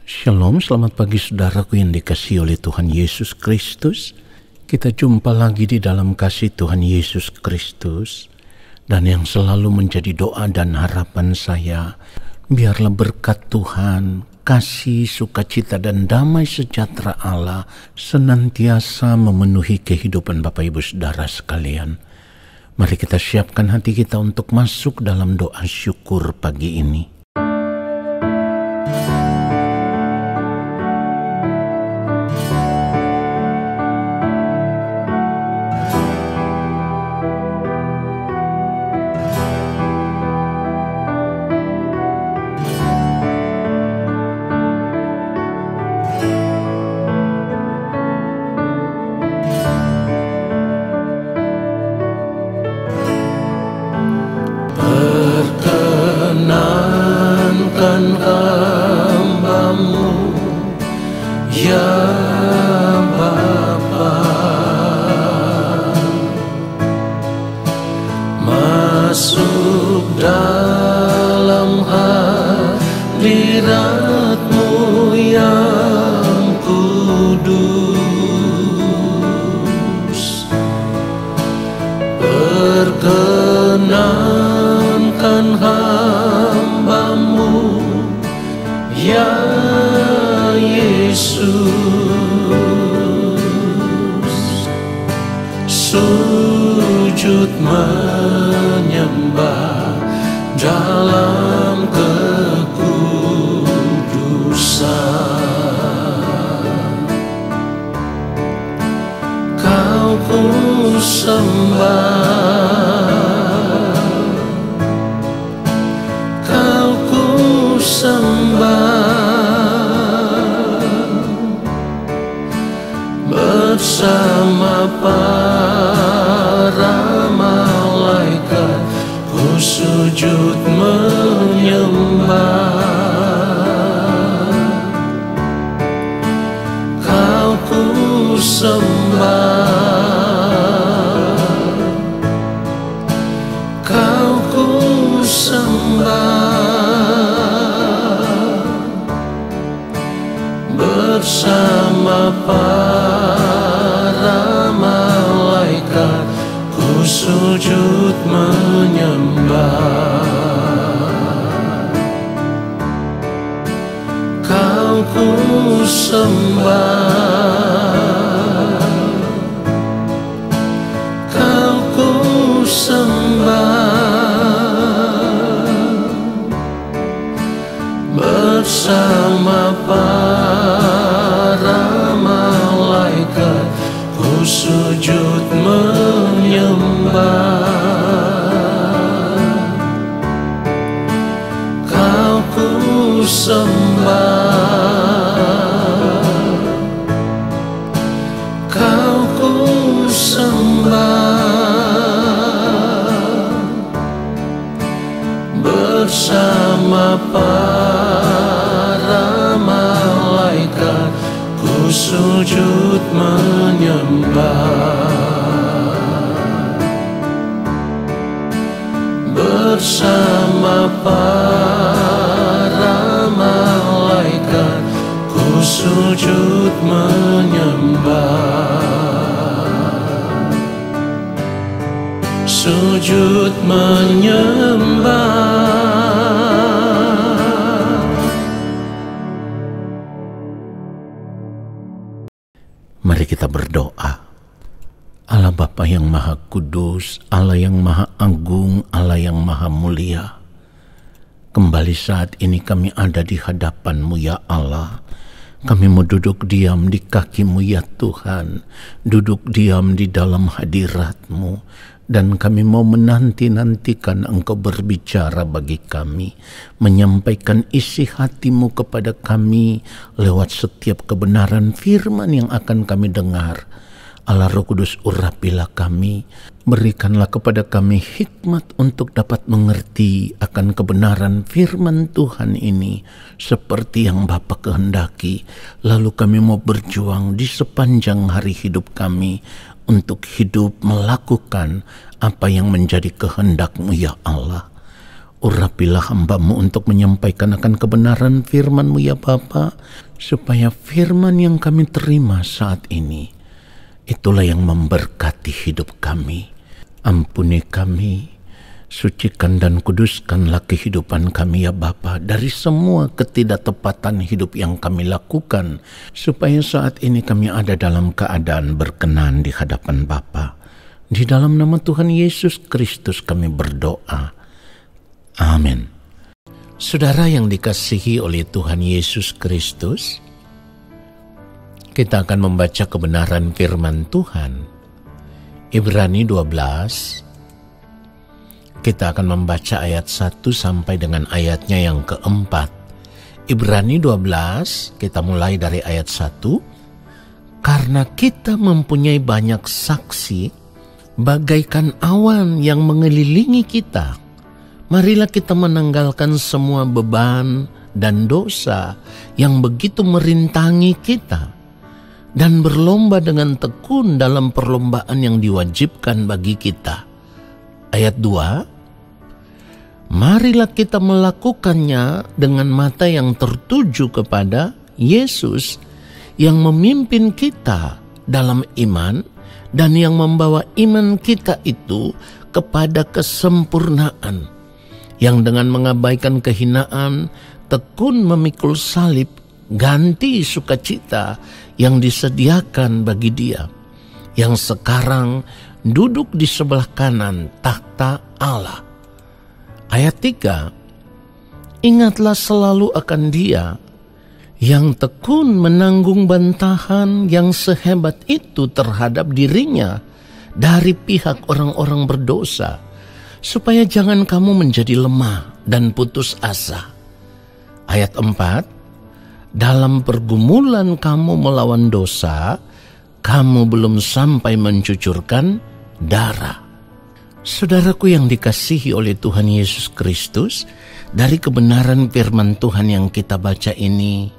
Shalom, selamat pagi saudaraku yang dikasihi oleh Tuhan Yesus Kristus. Kita jumpa lagi di dalam kasih Tuhan Yesus Kristus. Dan yang selalu menjadi doa dan harapan saya, biarlah berkat Tuhan, kasih, sukacita dan damai sejahtera Allah senantiasa memenuhi kehidupan Bapak Ibu Saudara sekalian. Mari kita siapkan hati kita untuk masuk dalam doa syukur pagi ini. Perkenankan hamba-Mu, ya Bapa, masuk dalam hadirat-Mu yang kudus. Perkenankan hamba-Mu, ya Yesus, sujud menyembah dalam kekudusan. Kau ku sembah, Kau ku sembah, bersama para malaikat ku sujud menyembah. Kau ku sembah, Kau ku sembah, bersama para malaikat ku sujud menyembah. Kau ku sembah, Kau ku sembah, bersama para malaikat ku sujud menyembah. Kau ku sembah, Kau ku sembah, bersama para malaikat ku sujud menyembah. Bersama para malaikat ku sujud menyembah. Sujud menyembah. Mari kita berdoa. Allah Bapa yang Maha Kudus, Allah yang Maha Agung, Allah yang Maha Mulia, kembali saat ini kami ada di hadapan-Mu ya Allah. Kami mau duduk diam di kaki-Mu ya Tuhan, duduk diam di dalam hadirat-Mu, dan kami mau menanti-nantikan Engkau berbicara bagi kami, menyampaikan isi hati-Mu kepada kami lewat setiap kebenaran firman yang akan kami dengar. Allah Roh Kudus, urapilah kami, berikanlah kepada kami hikmat untuk dapat mengerti akan kebenaran firman Tuhan ini seperti yang Bapa kehendaki. Lalu kami mau berjuang di sepanjang hari hidup kami untuk hidup melakukan apa yang menjadi kehendak-Mu ya Allah. Urapilah hamba-Mu untuk menyampaikan akan kebenaran firman-Mu ya Bapa, supaya firman yang kami terima saat ini, itulah yang memberkati hidup kami. Ampuni kami, sucikan dan kuduskanlah kehidupan kami ya Bapa, dari semua ketidaktepatan hidup yang kami lakukan, supaya saat ini kami ada dalam keadaan berkenan di hadapan Bapa. Di dalam nama Tuhan Yesus Kristus kami berdoa. Amin. Saudara yang dikasihi oleh Tuhan Yesus Kristus, kita akan membaca kebenaran firman Tuhan. Ibrani 12, kita akan membaca ayat 1 sampai dengan ayatnya yang keempat. Ibrani 12, kita mulai dari ayat 1. Karena kita mempunyai banyak saksi, bagaikan awan yang mengelilingi kita, marilah kita menanggalkan semua beban dan dosa yang begitu merintangi kita, dan berlomba dengan tekun dalam perlombaan yang diwajibkan bagi kita. Ayat 2, marilah kita melakukannya dengan mata yang tertuju kepada Yesus yang memimpin kita dalam iman dan yang membawa iman kita itu kepada kesempurnaan, yang dengan mengabaikan kehinaan, tekun memikul salib, ganti sukacita yang disediakan bagi Dia, yang sekarang duduk di sebelah kanan takhta Allah. Ayat 3, ingatlah selalu akan Dia yang tekun menanggung bantahan yang sehebat itu terhadap dirinya dari pihak orang-orang berdosa, supaya jangan kamu menjadi lemah dan putus asa. Ayat 4, dalam pergumulan kamu melawan dosa, kamu belum sampai mencucurkan darah. Saudaraku yang dikasihi oleh Tuhan Yesus Kristus, dari kebenaran firman Tuhan yang kita baca ini,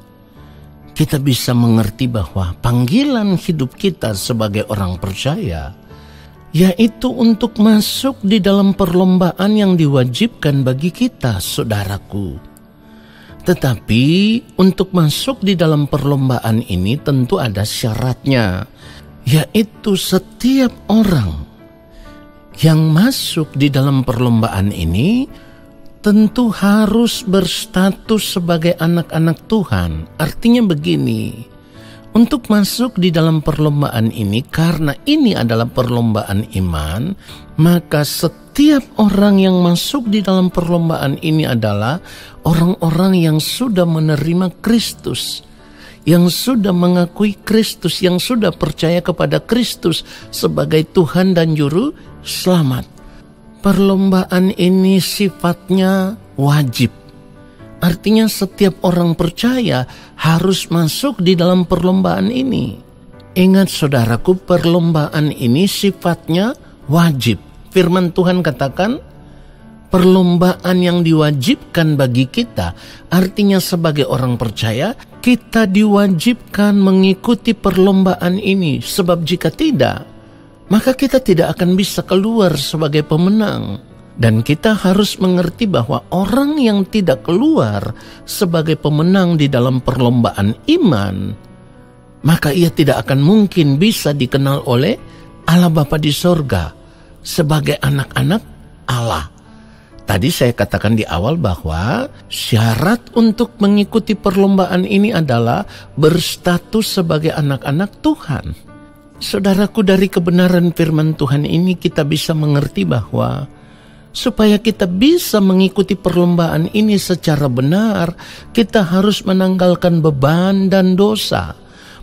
kita bisa mengerti bahwa panggilan hidup kita sebagai orang percaya, yaitu untuk masuk di dalam perlombaan yang diwajibkan bagi kita, saudaraku. Tetapi untuk masuk di dalam perlombaan ini tentu ada syaratnya, yaitu setiap orang yang masuk di dalam perlombaan ini tentu harus berstatus sebagai anak-anak Tuhan. Artinya begini, untuk masuk di dalam perlombaan ini, karena ini adalah perlombaan iman, maka setiap orang yang masuk di dalam perlombaan ini adalah orang-orang yang sudah menerima Kristus, yang sudah mengakui Kristus, yang sudah percaya kepada Kristus sebagai Tuhan dan Juru Selamat. Perlombaan ini sifatnya wajib. Artinya setiap orang percaya harus masuk di dalam perlombaan ini. Ingat saudaraku, perlombaan ini sifatnya wajib. Firman Tuhan katakan, perlombaan yang diwajibkan bagi kita, artinya sebagai orang percaya, kita diwajibkan mengikuti perlombaan ini. Sebab jika tidak, maka kita tidak akan bisa keluar sebagai pemenang. Dan kita harus mengerti bahwa orang yang tidak keluar sebagai pemenang di dalam perlombaan iman, maka ia tidak akan mungkin bisa dikenal oleh Allah Bapa di sorga sebagai anak-anak Allah. Tadi saya katakan di awal bahwa syarat untuk mengikuti perlombaan ini adalah berstatus sebagai anak-anak Tuhan. Saudaraku, dari kebenaran firman Tuhan ini kita bisa mengerti bahwa supaya kita bisa mengikuti perlombaan ini secara benar, kita harus menanggalkan beban dan dosa.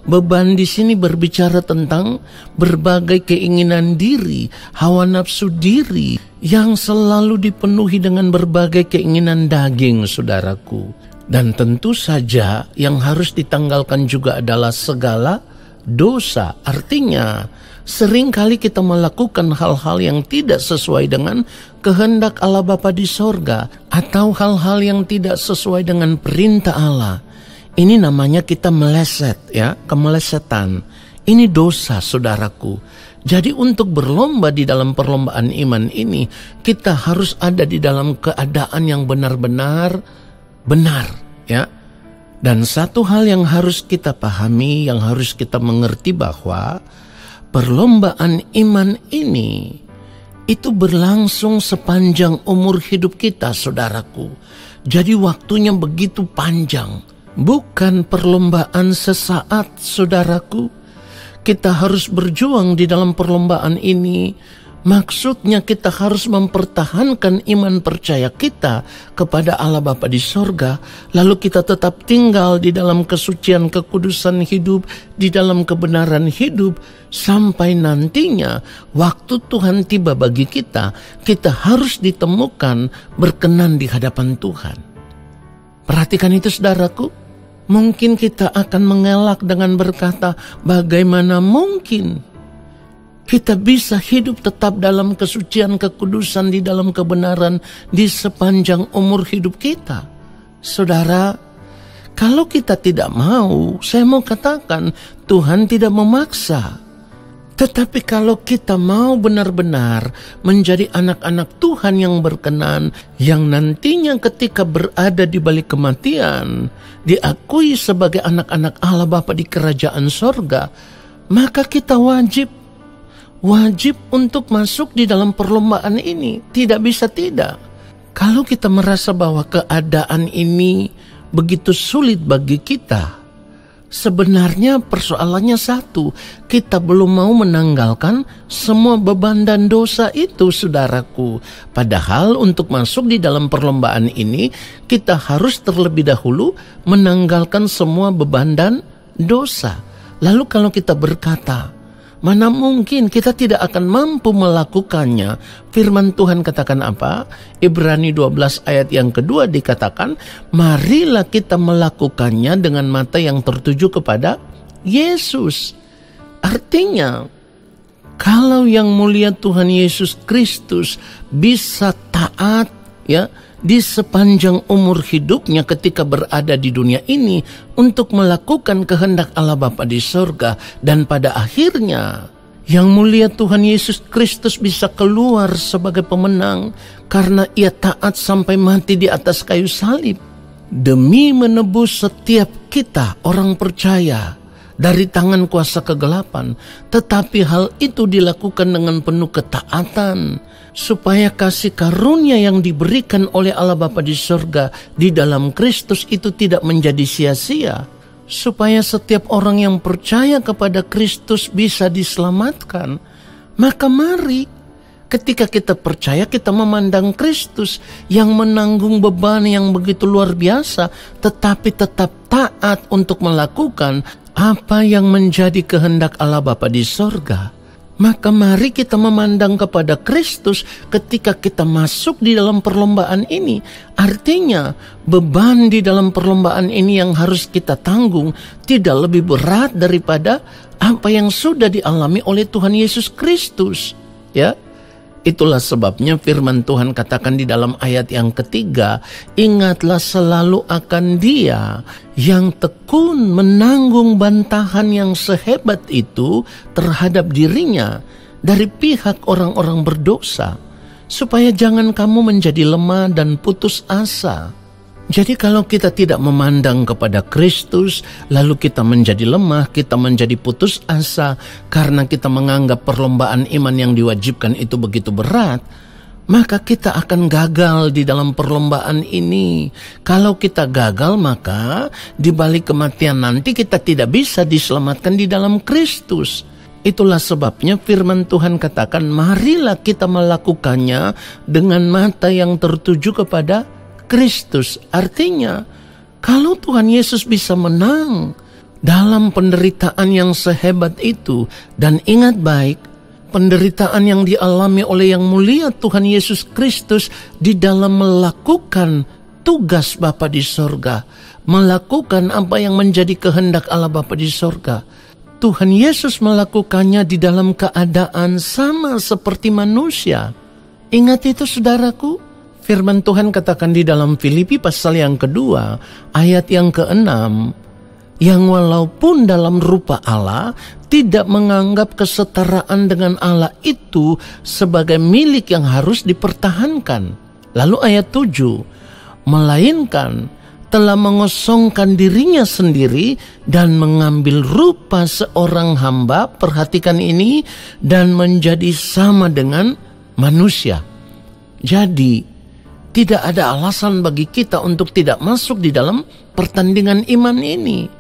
Beban di sini berbicara tentang berbagai keinginan diri, hawa nafsu diri yang selalu dipenuhi dengan berbagai keinginan daging, saudaraku. Dan tentu saja yang harus ditanggalkan juga adalah segala dosa. Artinya seringkali kita melakukan hal-hal yang tidak sesuai dengan kehendak Allah Bapa di sorga, atau hal-hal yang tidak sesuai dengan perintah Allah. Ini namanya kita meleset, ya, kemelesetan. Ini dosa, saudaraku. Jadi untuk berlomba di dalam perlombaan iman ini, kita harus ada di dalam keadaan yang benar-benar benar, ya. Dan satu hal yang harus kita pahami, yang harus kita mengerti bahwa perlombaan iman ini itu berlangsung sepanjang umur hidup kita, saudaraku. Jadi waktunya begitu panjang. Bukan perlombaan sesaat, saudaraku. Kita harus berjuang di dalam perlombaan ini. Maksudnya kita harus mempertahankan iman percaya kita kepada Allah Bapa di sorga. Lalu kita tetap tinggal di dalam kesucian kekudusan hidup, di dalam kebenaran hidup. Sampai nantinya waktu Tuhan tiba bagi kita, kita harus ditemukan berkenan di hadapan Tuhan. Perhatikan itu, saudaraku. Mungkin kita akan mengelak dengan berkata, bagaimana mungkin kita bisa hidup tetap dalam kesucian kekudusan, di dalam kebenaran di sepanjang umur hidup kita. Saudara, kalau kita tidak mau, saya mau katakan Tuhan tidak memaksa. Tetapi kalau kita mau benar-benar menjadi anak-anak Tuhan yang berkenan, yang nantinya ketika berada di balik kematian, diakui sebagai anak-anak Allah Bapa di kerajaan sorga, maka kita wajib untuk masuk di dalam perlombaan ini. Tidak bisa tidak. Kalau kita merasa bahwa keadaan ini begitu sulit bagi kita, sebenarnya persoalannya satu, kita belum mau menanggalkan semua beban dan dosa itu, saudaraku. Padahal untuk masuk di dalam perlombaan ini, kita harus terlebih dahulu menanggalkan semua beban dan dosa. Lalu kalau kita berkata, mana mungkin kita tidak akan mampu melakukannya? Firman Tuhan katakan apa? Ibrani 12 ayat yang kedua dikatakan, marilah kita melakukannya dengan mata yang tertuju kepada Yesus. Artinya, kalau yang mulia Tuhan Yesus Kristus bisa taat, ya, di sepanjang umur hidupnya ketika berada di dunia ini untuk melakukan kehendak Allah Bapa di sorga, dan pada akhirnya yang mulia Tuhan Yesus Kristus bisa keluar sebagai pemenang karena ia taat sampai mati di atas kayu salib demi menebus setiap kita orang percaya dari tangan kuasa kegelapan. Tetapi hal itu dilakukan dengan penuh ketaatan, supaya kasih karunia yang diberikan oleh Allah Bapa di sorga di dalam Kristus itu tidak menjadi sia-sia, supaya setiap orang yang percaya kepada Kristus bisa diselamatkan. Maka mari, ketika kita percaya, kita memandang Kristus yang menanggung beban yang begitu luar biasa, tetapi tetap taat untuk melakukan apa yang menjadi kehendak Allah Bapa di sorga. Maka mari kita memandang kepada Kristus ketika kita masuk di dalam perlombaan ini. Artinya beban di dalam perlombaan ini yang harus kita tanggung tidak lebih berat daripada apa yang sudah dialami oleh Tuhan Yesus Kristus. Ya, itulah sebabnya firman Tuhan katakan di dalam ayat yang ketiga, ingatlah selalu akan Dia yang tekun menanggung bantahan yang sehebat itu terhadap dirinya dari pihak orang-orang berdosa, supaya jangan kamu menjadi lemah dan putus asa. Jadi kalau kita tidak memandang kepada Kristus, lalu kita menjadi lemah, kita menjadi putus asa karena kita menganggap perlombaan iman yang diwajibkan itu begitu berat, maka kita akan gagal di dalam perlombaan ini. Kalau kita gagal, maka di balik kematian nanti kita tidak bisa diselamatkan di dalam Kristus. Itulah sebabnya firman Tuhan katakan, marilah kita melakukannya dengan mata yang tertuju kepada Kristus. Artinya, kalau Tuhan Yesus bisa menang dalam penderitaan yang sehebat itu, dan ingat baik, penderitaan yang dialami oleh yang mulia Tuhan Yesus Kristus di dalam melakukan tugas Bapa di sorga, melakukan apa yang menjadi kehendak Allah Bapa di sorga. Tuhan Yesus melakukannya di dalam keadaan sama seperti manusia. Ingat itu, saudaraku. Firman Tuhan katakan di dalam Filipi pasal yang kedua, ayat yang ke-6, yang walaupun dalam rupa Allah tidak menganggap kesetaraan dengan Allah itu sebagai milik yang harus dipertahankan. Lalu ayat 7, melainkan telah mengosongkan dirinya sendiri dan mengambil rupa seorang hamba, perhatikan ini, dan menjadi sama dengan manusia. Jadi, tidak ada alasan bagi kita untuk tidak masuk di dalam pertandingan iman ini.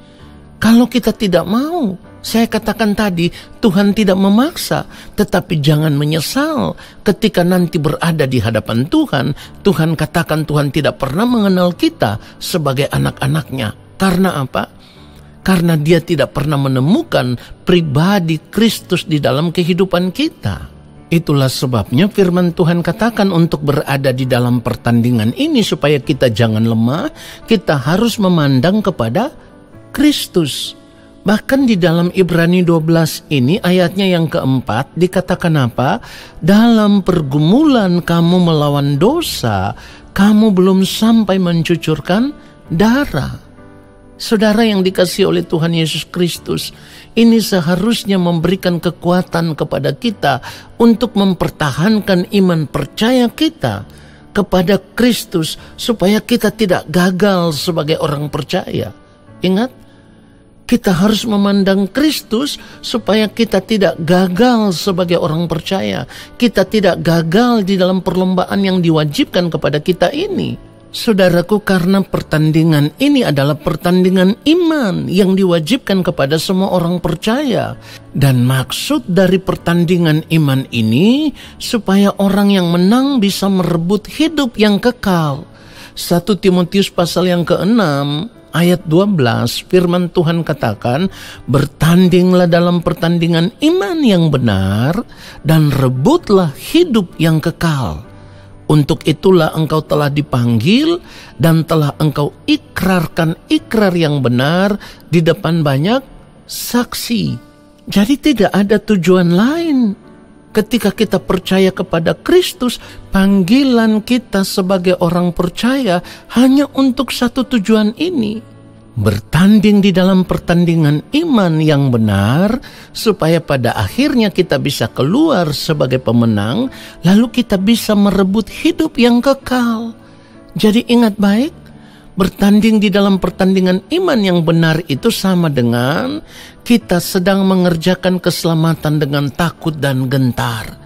Kalau kita tidak mau, saya katakan tadi, Tuhan tidak memaksa, tetapi jangan menyesal ketika nanti berada di hadapan Tuhan. Tuhan katakan Tuhan tidak pernah mengenal kita sebagai anak-anaknya. Karena apa? Karena Dia tidak pernah menemukan pribadi Kristus di dalam kehidupan kita. Itulah sebabnya firman Tuhan katakan untuk berada di dalam pertandingan ini supaya kita jangan lemah, kita harus memandang kepada Kristus. Bahkan di dalam Ibrani 12 ini ayatnya yang keempat dikatakan apa? Dalam pergumulan kamu melawan dosa, kamu belum sampai mencucurkan darah. Saudara yang dikasihi oleh Tuhan Yesus Kristus, ini seharusnya memberikan kekuatan kepada kita untuk mempertahankan iman percaya kita kepada Kristus supaya kita tidak gagal sebagai orang percaya. Ingat, kita harus memandang Kristus supaya kita tidak gagal sebagai orang percaya. Kita tidak gagal di dalam perlombaan yang diwajibkan kepada kita ini. Saudaraku, karena pertandingan ini adalah pertandingan iman yang diwajibkan kepada semua orang percaya. Dan maksud dari pertandingan iman ini supaya orang yang menang bisa merebut hidup yang kekal. 1 Timotius pasal yang ke-6 ayat 12, firman Tuhan katakan, bertandinglah dalam pertandingan iman yang benar dan rebutlah hidup yang kekal. Untuk itulah engkau telah dipanggil dan telah engkau ikrarkan ikrar yang benar di depan banyak saksi. Jadi tidak ada tujuan lain. Ketika kita percaya kepada Kristus, panggilan kita sebagai orang percaya hanya untuk satu tujuan ini. Bertanding di dalam pertandingan iman yang benar, supaya pada akhirnya kita bisa keluar sebagai pemenang, lalu kita bisa merebut hidup yang kekal. Jadi ingat baik, bertanding di dalam pertandingan iman yang benar itu sama dengan kita sedang mengerjakan keselamatan dengan takut dan gentar.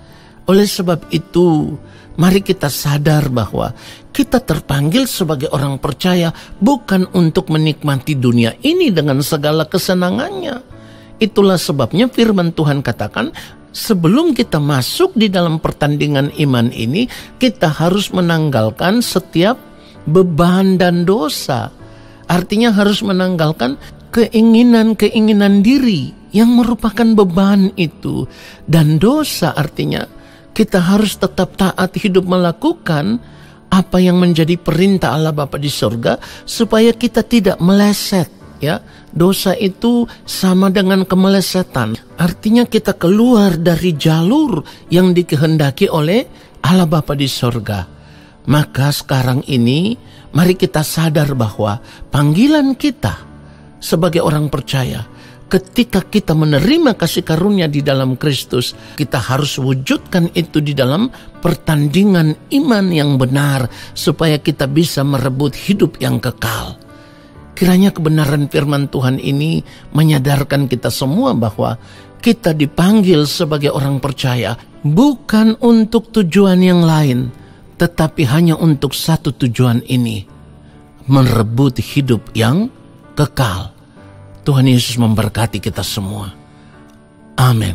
Oleh sebab itu, mari kita sadar bahwa kita terpanggil sebagai orang percaya bukan untuk menikmati dunia ini dengan segala kesenangannya. Itulah sebabnya firman Tuhan katakan, sebelum kita masuk di dalam pertandingan iman ini, kita harus menanggalkan setiap beban dan dosa. Artinya harus menanggalkan keinginan-keinginan diri yang merupakan beban itu. Dan dosa artinya kita harus tetap taat hidup melakukan apa yang menjadi perintah Allah Bapa di surga supaya kita tidak meleset. Ya, dosa itu sama dengan kemelesetan. Artinya kita keluar dari jalur yang dikehendaki oleh Allah Bapa di surga. Maka sekarang ini mari kita sadar bahwa panggilan kita sebagai orang percaya, ketika kita menerima kasih karunia di dalam Kristus, kita harus wujudkan itu di dalam pertandingan iman yang benar supaya kita bisa merebut hidup yang kekal. Kiranya kebenaran firman Tuhan ini menyadarkan kita semua bahwa kita dipanggil sebagai orang percaya bukan untuk tujuan yang lain, tetapi hanya untuk satu tujuan ini, merebut hidup yang kekal. Tuhan Yesus memberkati kita semua. Amin.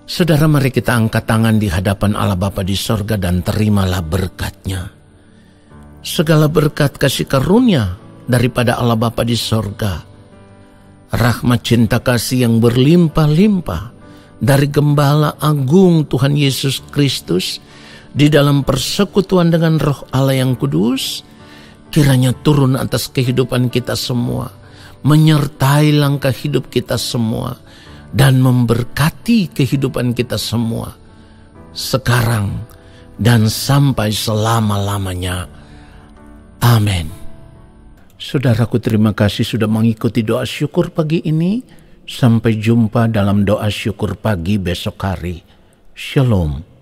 Saudara, mari kita angkat tangan di hadapan Allah Bapa di sorga dan terimalah berkat-Nya. Segala berkat kasih karunia daripada Allah Bapa di sorga, rahmat cinta kasih yang berlimpah-limpah dari Gembala Agung Tuhan Yesus Kristus di dalam persekutuan dengan Roh Allah yang kudus, kiranya turun atas kehidupan kita semua, menyertai langkah hidup kita semua, dan memberkati kehidupan kita semua, sekarang dan sampai selama-lamanya. Amin. Saudaraku, terima kasih sudah mengikuti doa syukur pagi ini. Sampai jumpa dalam doa syukur pagi besok hari. Shalom.